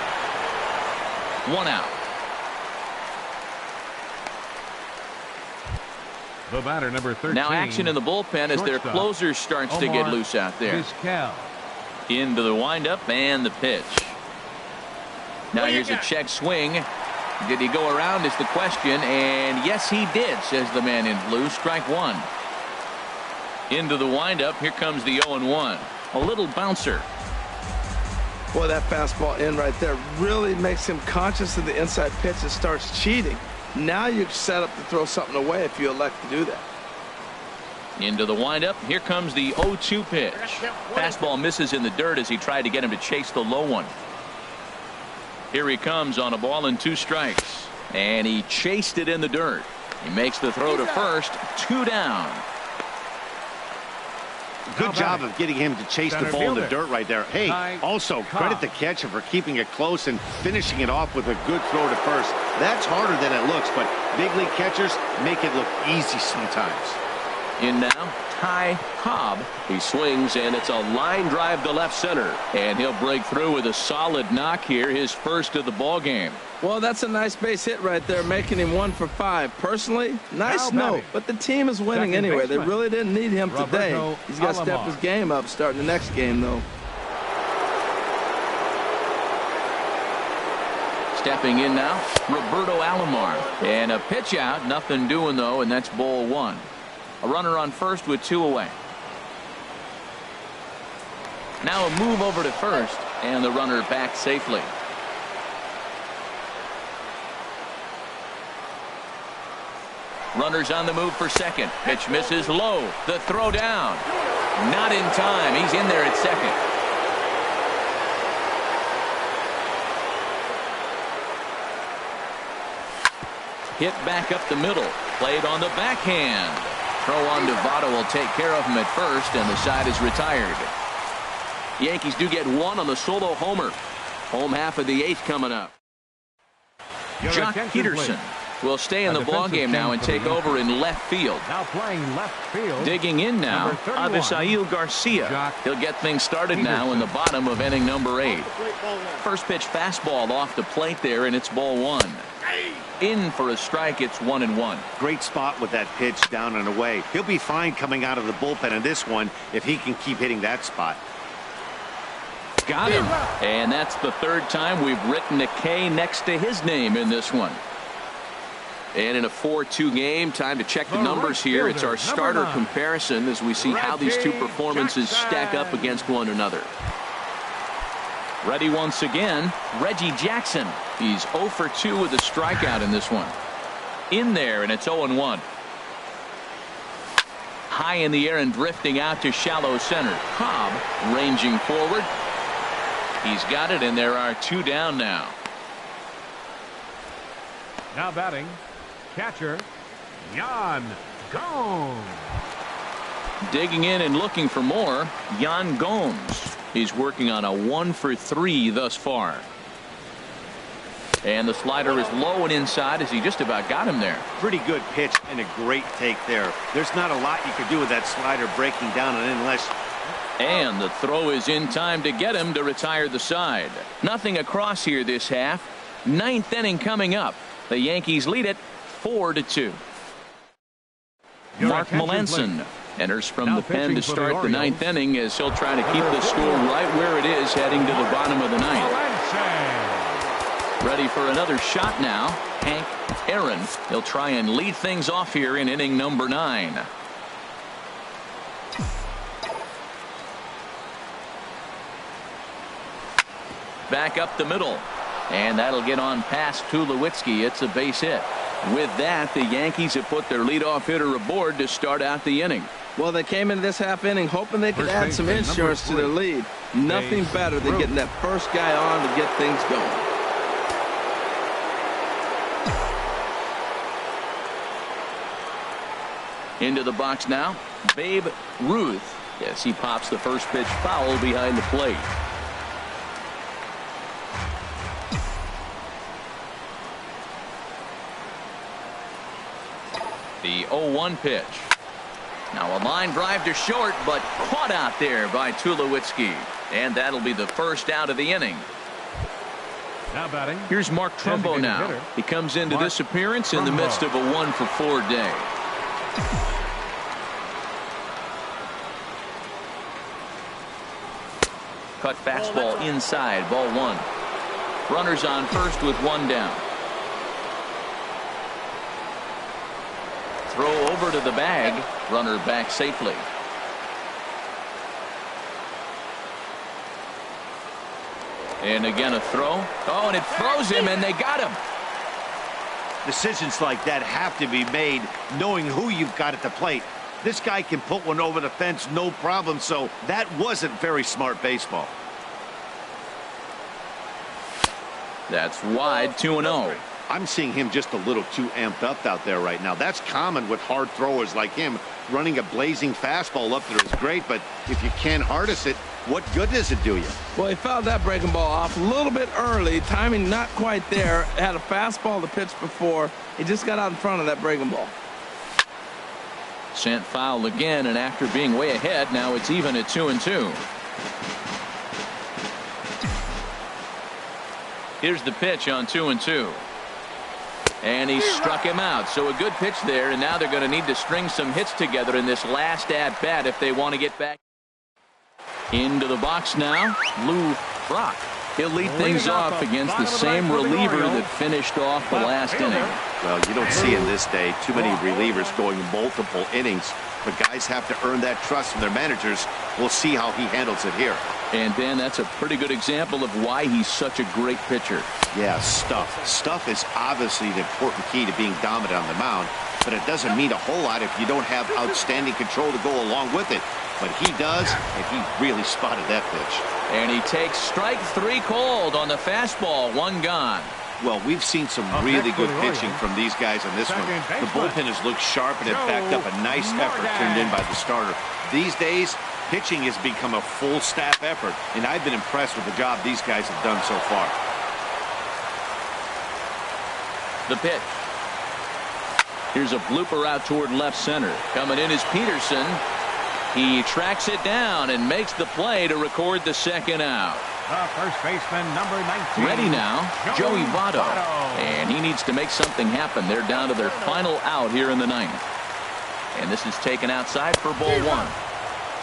1 out. The batter, number 13. Now action in the bullpen as their closer starts to get loose out there. Into the windup and the pitch. Now here's a check swing. Did he go around is the question, and yes he did, says the man in blue. Strike 1. Into the windup. Here comes the 0-1. A little bouncer. Boy, that fastball in right there really makes him conscious of the inside pitch and starts cheating. Now you're set up to throw something away if you elect to do that. Into the windup. Here comes the 0-2 pitch. Fastball misses in the dirt as he tried to get him to chase the low one. Here he comes on a ball and 2 strikes. And he chased it in the dirt. He makes the throw to first. 2 down. Good job of getting him to chase the ball in the dirt right there. Hey, also credit the catcher for keeping it close and finishing it off with a good throw to first. That's harder than it looks, but big league catchers make it look easy sometimes. In now, Ty Cobb. He swings, and it's a line drive to left center. And he'll break through with a solid knock here, his first of the ball game. Well, that's a nice base hit right there, making him 1 for 5. Personally, nice note, but the team is winning anyway. They really didn't need him today. He's got to step his game up starting the next game, though. Stepping in now, Roberto Alomar. And a pitch out, nothing doing though, and that's ball 1. A runner on first with 2 away. Now a move over to first, and the runner back safely. Runners on the move for second. Pitch misses low. The throw down. Not in time. He's in there at second. Hit back up the middle. Played on the backhand. Throw on to Votto will take care of him at first, and the side is retired. Yankees do get one on the solo homer. Home half of the eighth coming up. Jock Peterson will stay in the ballgame now and take over in left field. Now playing left field. Digging in now, Avisail Garcia. He'll get things started now in the bottom of inning number 8. First pitch fastball off the plate there, and it's ball 1. In for a strike. It's 1-1. Great spot with that pitch down and away. He'll be fine coming out of the bullpen in this one if he can keep hitting that spot. Got him. And that's the third time we've written a K next to his name in this one. And in a 4-2 game, time to check the numbers here. It's our starter comparison as we see how these two performances stack up against one another. Ready once again, Reggie Jackson. He's 0 for 2 with a strikeout in this one. In there, and it's 0-1. High in the air and drifting out to shallow center. Cobb ranging forward. He's got it, and there are 2 down now. Now batting, catcher, Yan Gomes. Digging in and looking for more, Yan Gomes. He's working on a 1 for 3 thus far. And the slider is low and inside as he just about got him there. Pretty good pitch and a great take there. There's not a lot you could do with that slider breaking down and in unless. And the throw is in time to get him to retire the side. Nothing across here this half. 9th inning coming up. The Yankees lead it 4-2. Mark Melanson enters from the pen to start the 9th inning as he'll try to keep the score right where it is heading to the bottom of the 9th. Ready for another shot now. Hank Aaron. He'll try and lead things off here in inning number 9. Back up the middle. And that'll get on past Tulowitzki. It's a base hit. With that, the Yankees have put their leadoff hitter aboard to start out the inning. Well, they came in this half inning hoping they could add some insurance to their lead. Nothing better than getting that first guy on to get things going. Into the box now, Babe Ruth. Yes, he pops the first pitch foul behind the plate. The 0-1 pitch. Now a line drive to short, but caught out there by Tulowitzki. And that'll be the first out of the inning. Now batting. Here's Mark Trumbo now. He comes into this appearance in the midst of a 1 for 4 day. Cut fastball inside, ball 1. Runners on first with 1 down. Throw over to the bag. Runner back safely. And again a throw. Oh, and it throws him, and they got him. Decisions like that have to be made knowing who you've got at the plate. This guy can put one over the fence no problem, so that wasn't very smart baseball. That's wide, 2-0. I'm seeing him just a little too amped up out there right now. That's common with hard throwers like him. Running a blazing fastball up there is great, but if you can't harness it, what good does it do you? Well, he fouled that breaking ball off a little bit early. Timing not quite there. Had a fastball to pitch before. He just got out in front of that breaking ball. Sent foul again, and after being way ahead, now it's even at 2-2. Here's the pitch on 2-2. And he struck him out. So a good pitch there, and now they're going to need to string some hits together in this last at-bat if they want to get back. Into the box now, Lou Brock. He'll lead things off against the same reliever that finished off the last inning. Well, you don't see in this day too many relievers going multiple innings, but guys have to earn that trust from their managers. We'll see how he handles it here. And Dan, that's a pretty good example of why he's such a great pitcher. Yeah, stuff. Stuff is obviously the important key to being dominant on the mound, but it doesn't mean a whole lot if you don't have outstanding control to go along with it. but he does, and he really spotted that pitch. And he takes strike 3 called on the fastball. 1 gone. Well, we've seen some really good pitching from these guys on this one. The bullpen has looked sharp and have backed up a nice effort turned in by the starter. These days, pitching has become a full staff effort, and I've been impressed with the job these guys have done so far. The pitch. Here's a blooper out toward left center. Coming in is Peterson. He tracks it down and makes the play to record the 2nd out. First baseman, number 19. Ready now, Joey Votto. And he needs to make something happen. They're down to their final out here in the 9th. And this is taken outside for ball 1.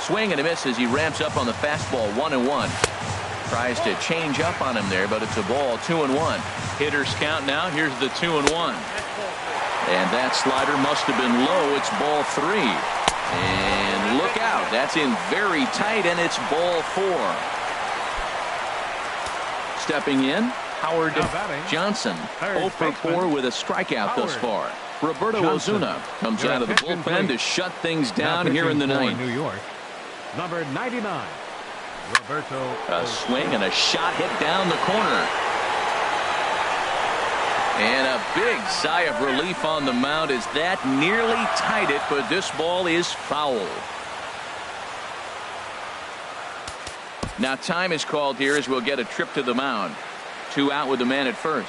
Swing and a miss as he ramps up on the fastball. 1-1. Tries to change up on him there, but it's a ball. 2-1. Hitters count now. Here's the 2-1. And that slider must have been low. It's ball 3. And look out. That's in very tight, and it's ball 4. Stepping in, Howard Johnson. 0 for 4 with a strikeout thus far. Roberto Osuna comes out of the bullpen to shut things down here in the 9th. New York, number 99, Roberto. A swing and a shot hit down the corner. And a big sigh of relief on the mound as that nearly tied it, but this ball is foul. Now time is called here as we'll get a trip to the mound. 2 out with the man at first.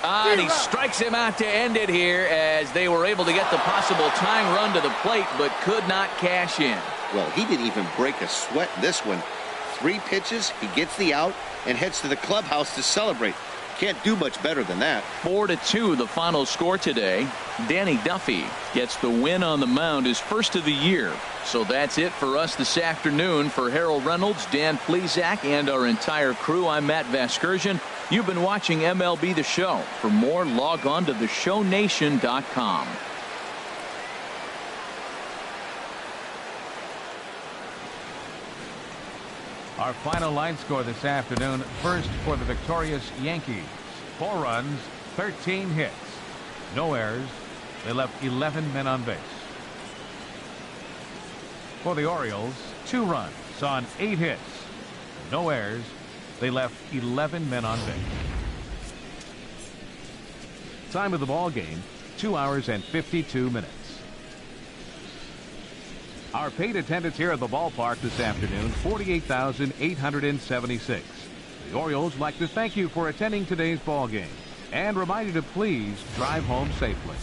And he strikes him out to end it here as they were able to get the possible tying run to the plate but could not cash in. Well, he didn't even break a sweat in this one. 3 pitches, he gets the out and heads to the clubhouse to celebrate. Can't do much better than that. 4-2 the final score today. Danny Duffy gets the win on the mound, his first of the year. So that's it for us this afternoon. For Harold Reynolds, Dan Plesac, and our entire crew, I'm Matt Vasgersian. You've been watching MLB The Show. For more, log on to theshownation.com. Our final line score this afternoon. First for the victorious Yankees. 4 runs, 13 hits. No errors. They left 11 men on base. For the Orioles, 2 runs on 8 hits. No errors. They left 11 men on base. Time of the ball game, 2 hours and 52 minutes. Our paid attendance here at the ballpark this afternoon, 48,876. The Orioles like to thank you for attending today's ball game and remind you to please drive home safely.